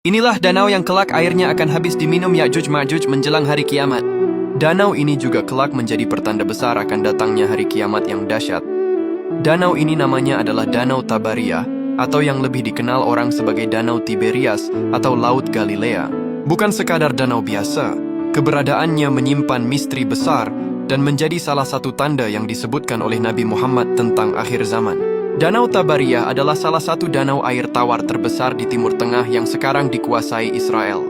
Inilah danau yang kelak airnya akan habis diminum Ya'juj Ma'juj menjelang hari kiamat. Danau ini juga kelak menjadi pertanda besar akan datangnya hari kiamat yang dahsyat. Danau ini namanya adalah Danau Tabariyah, atau yang lebih dikenal orang sebagai Danau Tiberias atau Laut Galilea. Bukan sekadar danau biasa, keberadaannya menyimpan misteri besar dan menjadi salah satu tanda yang disebutkan oleh Nabi Muhammad tentang akhir zaman. Danau Tabariyah adalah salah satu danau air tawar terbesar di Timur Tengah yang sekarang dikuasai Israel.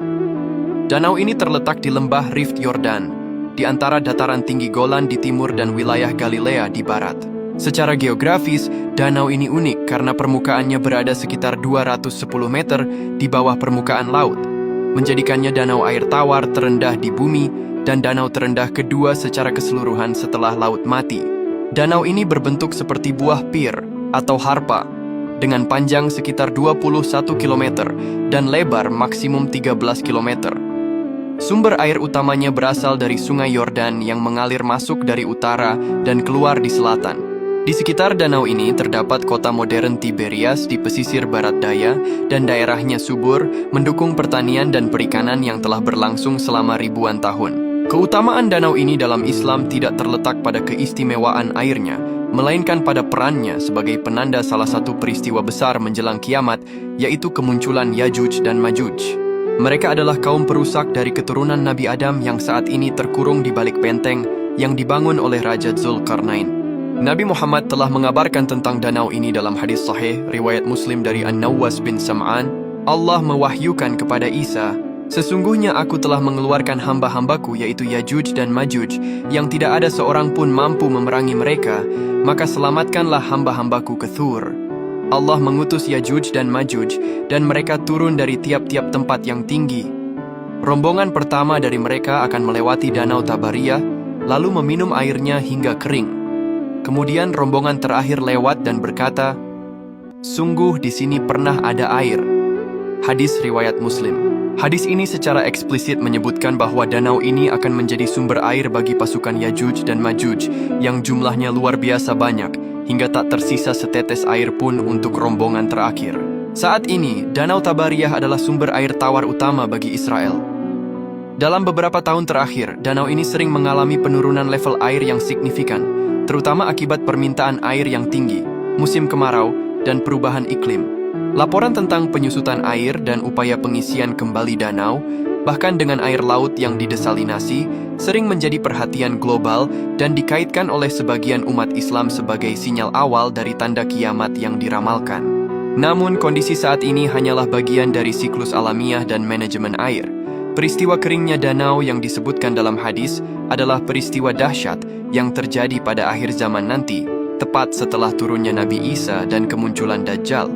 Danau ini terletak di lembah Rift Yordan, di antara dataran tinggi Golan di timur dan wilayah Galilea di barat. Secara geografis, danau ini unik karena permukaannya berada sekitar 210 meter di bawah permukaan laut, menjadikannya danau air tawar terendah di bumi dan danau terendah kedua secara keseluruhan setelah Laut Mati. Danau ini berbentuk seperti buah pir atau harpa, dengan panjang sekitar 21 km dan lebar maksimum 13 km. Sumber air utamanya berasal dari Sungai Yordan yang mengalir masuk dari utara dan keluar di selatan. Di sekitar danau ini terdapat kota modern Tiberias di pesisir barat daya dan daerahnya subur, mendukung pertanian dan perikanan yang telah berlangsung selama ribuan tahun. Keutamaan danau ini dalam Islam tidak terletak pada keistimewaan airnya, melainkan pada perannya sebagai penanda salah satu peristiwa besar menjelang kiamat, yaitu kemunculan Ya'juj dan Ma'juj. Mereka adalah kaum perusak dari keturunan Nabi Adam yang saat ini terkurung di balik benteng yang dibangun oleh Raja Zulkarnain. Nabi Muhammad telah mengabarkan tentang danau ini dalam hadis sahih riwayat Muslim dari An-Nawas bin Sam'an. Allah mewahyukan kepada Isa, "Sesungguhnya aku telah mengeluarkan hamba-hambaku yaitu Ya'juj dan Ma'juj yang tidak ada seorang pun mampu memerangi mereka, maka selamatkanlah hamba-hambaku ke Thur." Allah mengutus Ya'juj dan Ma'juj dan mereka turun dari tiap-tiap tempat yang tinggi. Rombongan pertama dari mereka akan melewati Danau Tabariyah, lalu meminum airnya hingga kering. Kemudian rombongan terakhir lewat dan berkata, "Sungguh di sini pernah ada air." Hadis riwayat Muslim. Hadis ini secara eksplisit menyebutkan bahwa danau ini akan menjadi sumber air bagi pasukan Ya'juj dan Ma'juj yang jumlahnya luar biasa banyak, hingga tak tersisa setetes air pun untuk rombongan terakhir. Saat ini, Danau Tabariyah adalah sumber air tawar utama bagi Israel. Dalam beberapa tahun terakhir, danau ini sering mengalami penurunan level air yang signifikan, terutama akibat permintaan air yang tinggi, musim kemarau, dan perubahan iklim. Laporan tentang penyusutan air dan upaya pengisian kembali danau, bahkan dengan air laut yang didesalinasi, sering menjadi perhatian global dan dikaitkan oleh sebagian umat Islam sebagai sinyal awal dari tanda kiamat yang diramalkan. Namun, kondisi saat ini hanyalah bagian dari siklus alamiah dan manajemen air. Peristiwa keringnya danau yang disebutkan dalam hadis adalah peristiwa dahsyat yang terjadi pada akhir zaman nanti, tepat setelah turunnya Nabi Isa dan kemunculan Dajjal.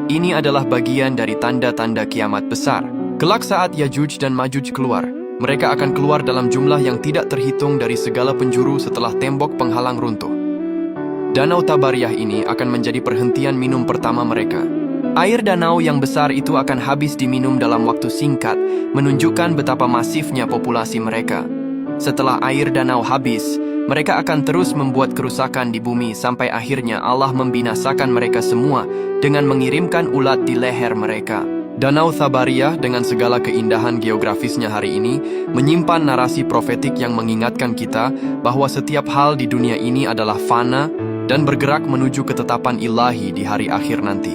Ini adalah bagian dari tanda-tanda kiamat besar. Kelak saat Ya'juj dan Ma'juj keluar, mereka akan keluar dalam jumlah yang tidak terhitung dari segala penjuru setelah tembok penghalang runtuh. Danau Tabariyah ini akan menjadi perhentian minum pertama mereka. Air danau yang besar itu akan habis diminum dalam waktu singkat, menunjukkan betapa masifnya populasi mereka. Setelah air danau habis, mereka akan terus membuat kerusakan di bumi sampai akhirnya Allah membinasakan mereka semua dengan mengirimkan ulat di leher mereka. Danau Tabariyah dengan segala keindahan geografisnya hari ini menyimpan narasi profetik yang mengingatkan kita bahwa setiap hal di dunia ini adalah fana dan bergerak menuju ketetapan ilahi di hari akhir nanti.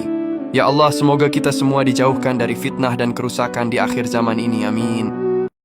Ya Allah, semoga kita semua dijauhkan dari fitnah dan kerusakan di akhir zaman ini. Amin.